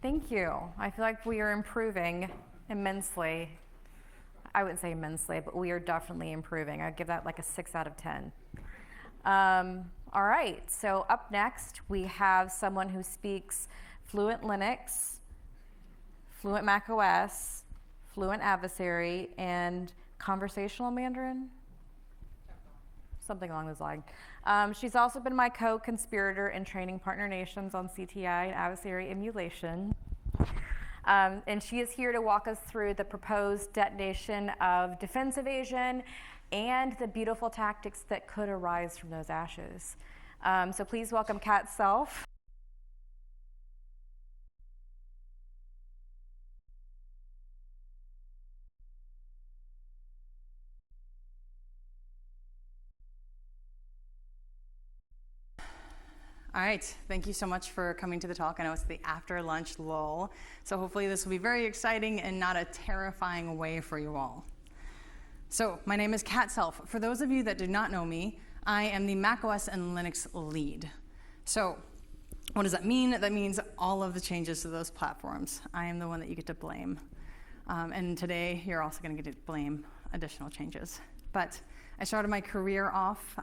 Thank you. I feel like we are improving immensely. I wouldn't say immensely, but we are definitely improving. I'd give that like a 6 out of 10. All right, so up next, we have someone who speaks fluent Linux, fluent macOS, fluent adversary, and conversational Mandarin? Something along those lines. She's also been my co-conspirator in training partner nations on CTI and adversary emulation. And she is here to walk us through the proposed detonation of Defense Evasion and the beautiful tactics that could arise from those ashes. So please welcome Kat Self. All right, thank you so much for coming to the talk. I know it's the after lunch lull, so hopefully this will be very exciting and not a terrifying way for you all. So my name is Kat Self. For those of you that do not know me, I am the macOS and Linux lead. So what does that mean? That means all of the changes to those platforms. I am the one that you get to blame. And today you're also going to get to blame additional changes. But I started my career off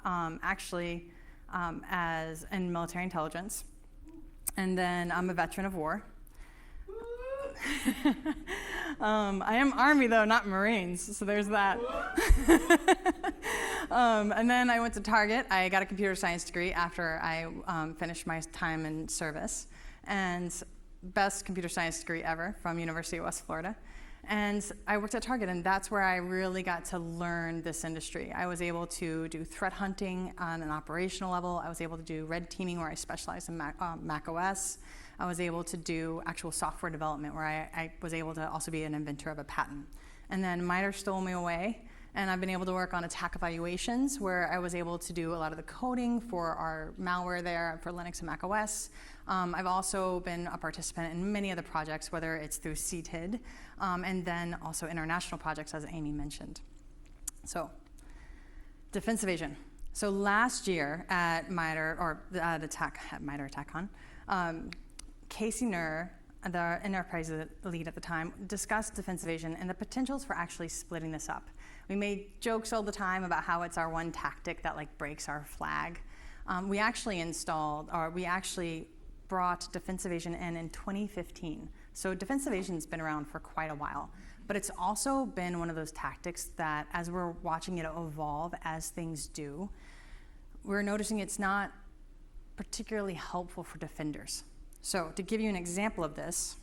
as in military intelligence, and then I'm a veteran of war. I am Army though, not Marines, so there's that. And then I went to Target. I got a computer science degree after I finished my time in service, and best computer science degree ever from University of West Florida. And I worked at Target, and that's where I really got to learn this industry. I was able to do threat hunting on an operational level. I was able to do red teaming, where I specialized in macOS. I was able to do actual software development, where I was able to also be an inventor of a patent. And then MITRE stole me away, and I've been able to work on attack evaluations, where I was able to do a lot of the coding for our malware there for Linux and macOS. I've also been a participant in many other projects, whether it's through CTID, and then also international projects, as Amy mentioned. So, Defense Evasion. So last year at MITRE, or at MITRE ATT&CKcon, Casey Nur, the enterprise lead at the time, discussed Defense Evasion and the potentials for actually splitting this up. We made jokes all the time about how it's our one tactic that like breaks our flag. We actually brought Defense Evasion in 2015. So Defense Evasion's been around for quite a while, but it's also been one of those tactics that as we're watching it evolve as things do, we're noticing it's not particularly helpful for defenders. So to give you an example of this,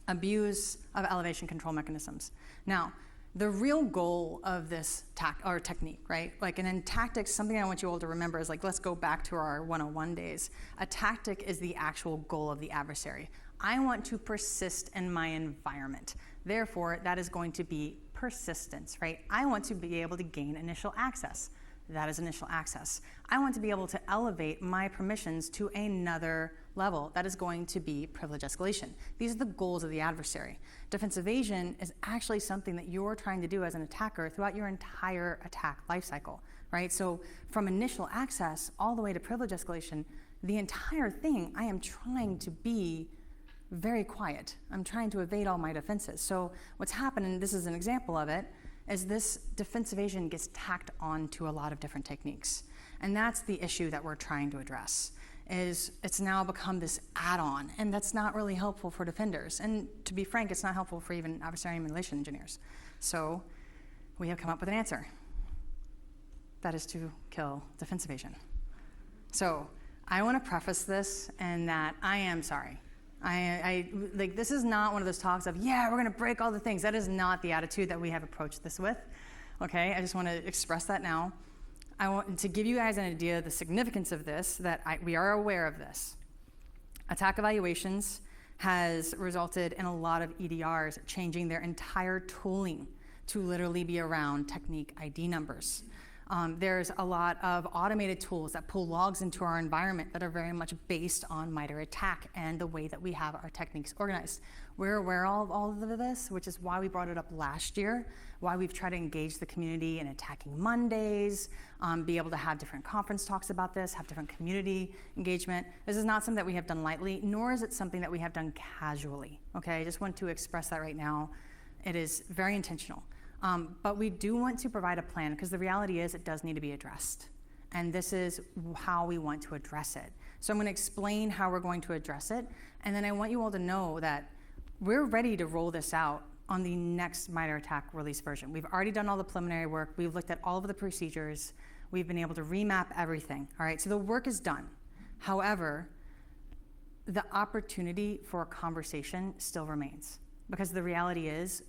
abuse of elevation control mechanisms. Now, the real goal of this technique, right? Like, and in tactics, something I want you all to remember is like, let's go back to our 101 days. A tactic is the actual goal of the adversary. I want to persist in my environment. Therefore, that is going to be persistence, right? I want to be able to gain initial access. That is initial access. I want to be able to elevate my permissions to another level. That is going to be privilege escalation. These are the goals of the adversary. Defense evasion is actually something that you're trying to do as an attacker throughout your entire attack lifecycle, right? So from initial access all the way to privilege escalation, the entire thing, I am trying to be very quiet. I'm trying to evade all my defenses. So what's happened, and this is an example of it, is this defense evasion gets tacked on to a lot of different techniques. And that's the issue that we're trying to address, is it's now become this add-on, and that's not really helpful for defenders. And to be frank, it's not helpful for even adversary emulation engineers. So we have come up with an answer. That is to kill defense evasion. So I want to preface this in that I am sorry. Like, this is not one of those talks of, yeah, we're going to break all the things. That is not the attitude that we have approached this with. Okay, I just want to express that now. I want to give you guys an idea of the significance of this, that we are aware of this. Attack evaluations has resulted in a lot of EDRs changing their entire tooling to literally be around technique ID numbers. There's a lot of automated tools that pull logs into our environment that are very much based on MITRE ATT&CK and the way that we have our techniques organized. We're aware of all of this, which is why we brought it up last year, why we've tried to engage the community in ATT&CKing Mondays, be able to have different conference talks about this, have different community engagement. This is not something that we have done lightly, nor is it something that we have done casually, okay? I just want to express that right now. It is very intentional. But we do want to provide a plan because the reality is it does need to be addressed. And this is how we want to address it. So I'm going to explain how we're going to address it. And then I want you all to know that we're ready to roll this out on the next MITRE ATT&CK release version. We've already done all the preliminary work. We've looked at all of the procedures. We've been able to remap everything. All right, so the work is done. However, the opportunity for a conversation still remains because the reality is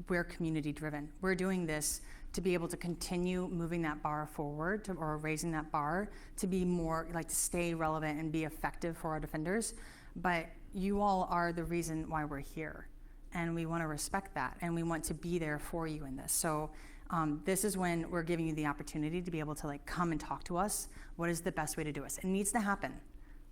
we're community driven. We're doing this to be able to continue moving that bar forward or raising that bar to be more like to stay relevant and be effective for our defenders. But you all are the reason why we're here. And we want to respect that. And we want to be there for you in this. So this is when we're giving you the opportunity to be able to like come and talk to us. What is the best way to do this? It needs to happen.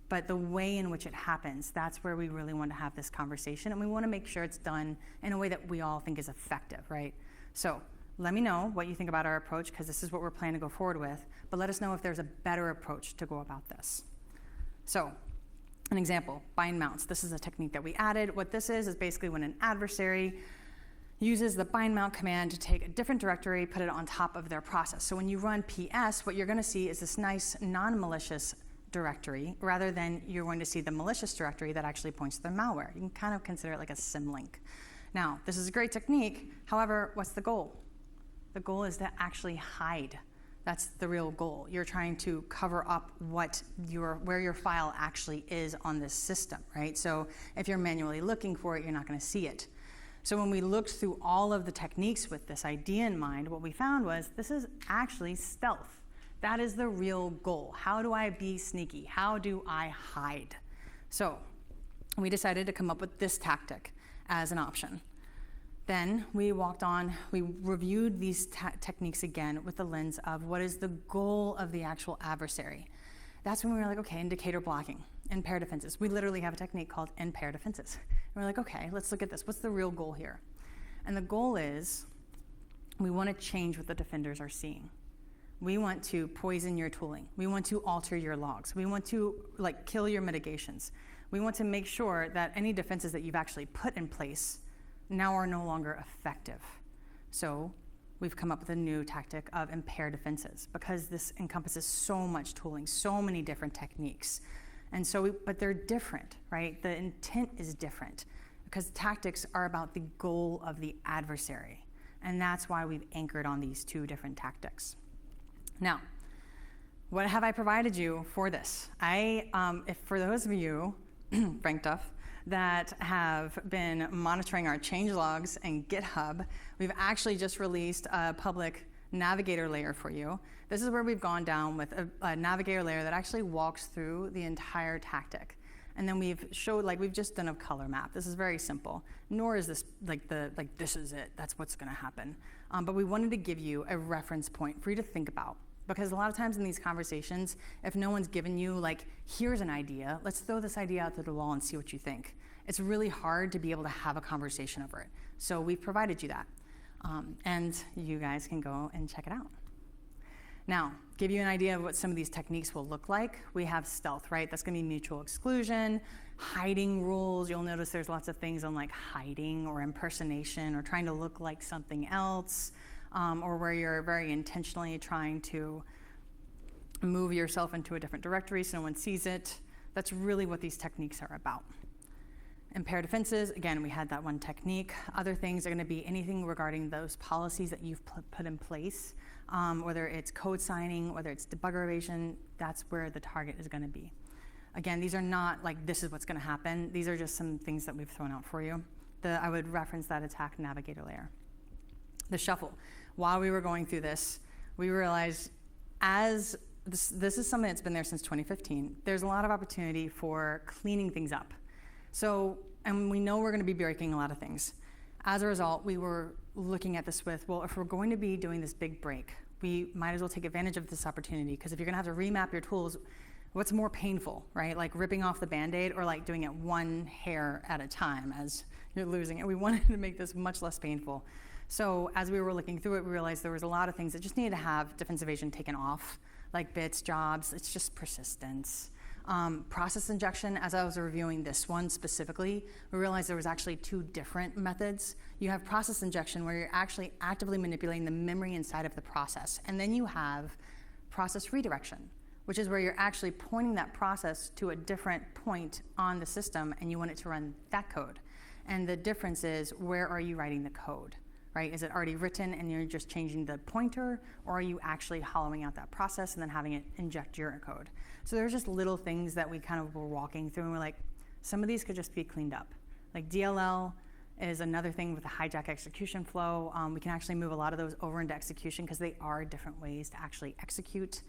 But the way in which it happens, that's where we really want to have this conversation. And we want to make sure it's done in a way that we all think is effective, right? So let me know what you think about our approach, because this is what we're planning to go forward with. But let us know if there's a better approach to go about this. So an example, bind mounts. This is a technique that we added. What this is basically when an adversary uses the bind mount command to take a different directory, put it on top of their process. So when you run PS, what you're going to see is this nice non-malicious directory, rather than you're going to see the malicious directory that actually points to the malware. You can kind of consider it like a symlink. Now, this is a great technique. However, what's the goal? The goal is to actually hide. That's the real goal. You're trying to cover up where your file actually is on this system, right? So if you're manually looking for it, you're not going to see it. So when we looked through all of the techniques with this idea in mind, what we found was this is actually stealth. That is the real goal. How do I be sneaky? How do I hide? So we decided to come up with this tactic as an option. Then we reviewed these techniques again with the lens of what is the goal of the actual adversary. That's when we were like, okay, indicator blocking, Impair Defenses. We literally have a technique called Impair Defenses. And we're like, okay, let's look at this. What's the real goal here? And the goal is we want to change what the defenders are seeing. We want to poison your tooling. We want to alter your logs. We want to kill your mitigations. We want to make sure that any defenses that you've actually put in place now are no longer effective. So we've come up with a new tactic of Impair Defenses because this encompasses so much tooling, so many different techniques. And so, but they're different, right? The intent is different because tactics are about the goal of the adversary. And that's why we've anchored on these two different tactics. Now, what have I provided you for this? If for those of you, Frank Duff, that have been monitoring our change logs and GitHub, we've actually just released a public navigator layer for you. This is where we've gone down with a navigator layer that actually walks through the entire tactic. And then we've showed, we've just done a color map. This is very simple. Nor is this this is it, that's what's gonna happen. But we wanted to give you a reference point for you to think about. Because a lot of times in these conversations, if no one's given you, here's an idea, let's throw this idea out to the wall and see what you think. It's really hard to be able to have a conversation over it. So we've provided you that. And you guys can go and check it out. Now, give you an idea of what some of these techniques will look like. We have stealth, right? That's gonna be mutual exclusion, hiding rules. You'll notice there's lots of things on hiding or impersonation or trying to look like something else. Or where you're very intentionally trying to move yourself into a different directory so no one sees it. That's really what these techniques are about. Impair Defenses, again, we had that one technique. Other things are going to be anything regarding those policies that you've put in place, whether it's code signing, whether it's debugger evasion, that's where the target is going to be. Again, these are not this is what's going to happen. These are just some things that we've thrown out for you. I would reference that attack navigator layer. The shuffle. While we were going through this, we realized this is something that's been there since 2015. There's a lot of opportunity for cleaning things up. So, and we know we're going to be breaking a lot of things. As a result, we were looking at this with, well, if we're going to be doing this big break, we might as well take advantage of this opportunity, because if you're gonna have to remap your tools, what's more painful, right? Like ripping off the Band-Aid or like doing it one hair at a time as you're losing it. We wanted to make this much less painful. So as we were looking through it, we realized there was a lot of things that just needed to have Defense Evasion taken off, like bits, jobs, it's just persistence. Process injection, as I was reviewing this one specifically, we realized there was actually two different methods. You have process injection where you're actually actively manipulating the memory inside of the process. And then you have process redirection, which is where you're actually pointing that process to a different point on the system and you want it to run that code. And the difference is, where are you writing the code, right? Is it already written and you're just changing the pointer, or are you actually hollowing out that process and then having it inject your code? So there's just little things that we kind of were walking through and we're like, some of these could just be cleaned up. Like DLL is another thing with the hijack execution flow. We can actually move a lot of those over into execution because they are different ways to actually execute.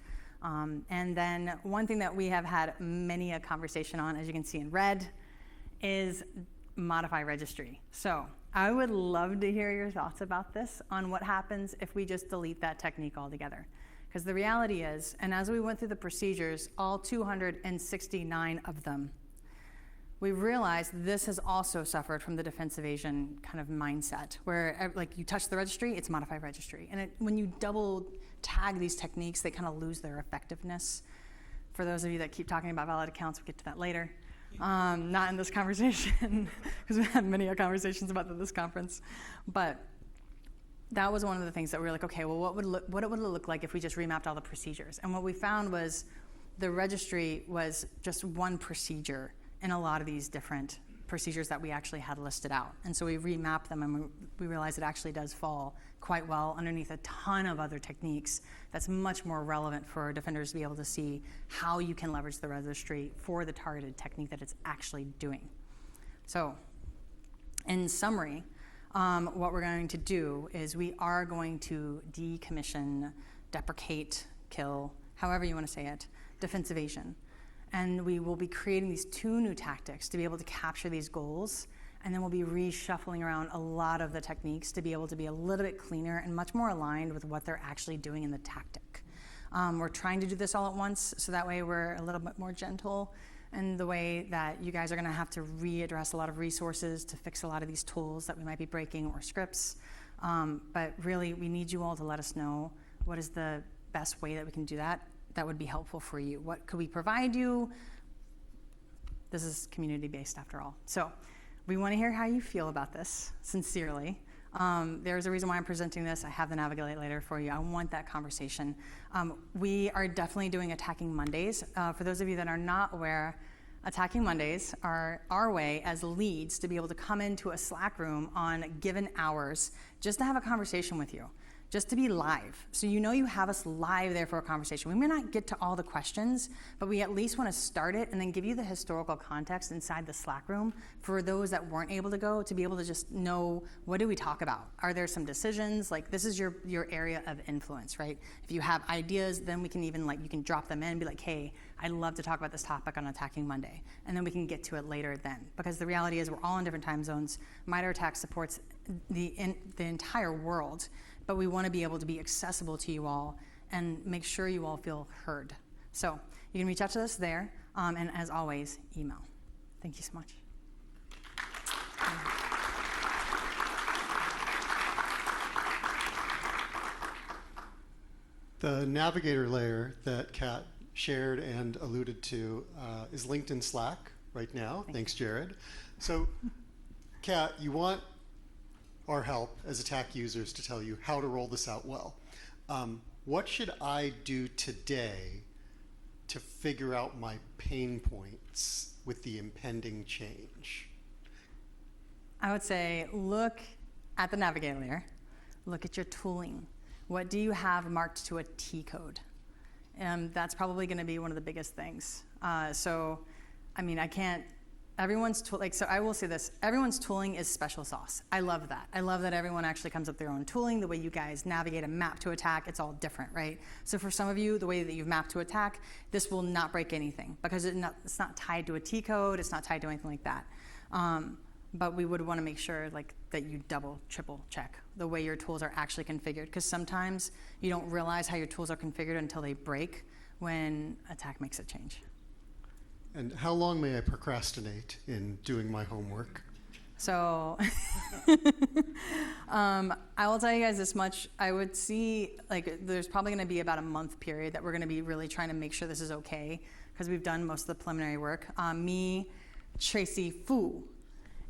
And then one thing that we have had many a conversation on, as you can see in red, is modify registry. So I would love to hear your thoughts about this, on what happens if we just delete that technique altogether. Because the reality is, and as we went through the procedures, all 269 of them, we realized this has also suffered from the Defense Evasion kind of mindset, where like you touch the registry, it's modify registry. And when you double tag these techniques, they kind of lose their effectiveness. For those of you that keep talking about valid accounts, we'll get to that later. Not in this conversation, because we had many conversations about this conference. But that was one of the things that we were like, okay, well, what would it look like if we just remapped all the procedures? And what we found was the registry was just one procedure in a lot of these different procedures that we actually had listed out. And so we remapped them, and we realized it actually does fall quite well underneath a ton of other techniques that's much more relevant for defenders to be able to see how you can leverage the registry for the targeted technique that it's actually doing. So in summary, what we're going to do is we are going to decommission, deprecate, kill, however you want to say it, Defense Evasion. And we will be creating these two new tactics to be able to capture these goals. And then we'll be reshuffling around a lot of the techniques to be able to be a little bit cleaner and much more aligned with what they're actually doing in the tactic. We're trying to do this all at once, so that way we're a little bit more gentle in the way that you guys are going to have to readdress a lot of resources to fix a lot of these tools that we might be breaking, or scripts. But really, we need you all to let us know what is the best way that we can do that. That would be helpful for you. What could we provide you? This is community-based after all. So we want to hear how you feel about this, sincerely. There's a reason why I'm presenting this. I have the Navigate later for you. I want that conversation. We are definitely doing ATT&CKing Mondays. For those of you that are not aware, ATT&CKing Mondays are our way as leads to be able to come into a Slack room on given hours just to have a conversation with you, just to be live. So you know you have us live there for a conversation. We may not get to all the questions, but we at least want to start it and then give you the historical context inside the Slack room for those that weren't able to go, to be able to just know, what do we talk about? Are there some decisions? Like, this is your area of influence, right? If you have ideas, then we can even, like, you can drop them in and be like, hey, I'd love to talk about this topic on ATT&CKing Monday. And then we can get to it later then. Because the reality is we're all in different time zones. MITRE ATT&CK supports the entire world. But we want to be able to be accessible to you all and make sure you all feel heard. So you can reach out to us there, and as always, email. Thank you so much. The Navigator layer that Kat shared and alluded to is linked in Slack right now. Thanks, Jared. So, Kat, you want our help as ATT&CK users to tell you how to roll this out well. What should I do today to figure out my pain points with the impending change? I would say look at the Navigator layer, look at your tooling. What do you have marked to a T code? That's probably going to be one of the biggest things. So, I mean, I can't. Everyone's so I will say this, everyone's tooling is special sauce. I love that. I love that everyone actually comes up with their own tooling. The way you guys navigate and map to attack, it's all different, right? So for some of you, the way that you've mapped to attack, this will not break anything because it's not tied to a T code, it's not tied to anything like that. but we would want to make sure like that you double, triple check the way your tools are actually configured, because sometimes you don't realize how your tools are configured until they break when attack makes a change. And how long may I procrastinate in doing my homework? So I will tell you guys this much. I would see like there's probably going to be about a month period that we're going to be really trying to make sure this is okay, because we've done most of the preliminary work. Me, Tracy Fu,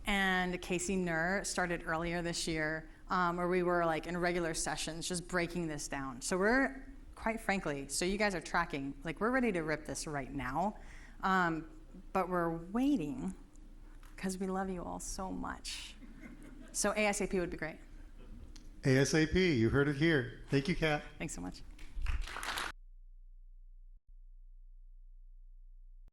and Casey Nur started earlier this year, where we were like in regular sessions just breaking this down. So we're, quite frankly, so you guys are tracking, like we're ready to rip this right now, but we're waiting because we love you all so much. So ASAP would be great. ASAP, you heard it here. Thank you, Kat. Thanks so much.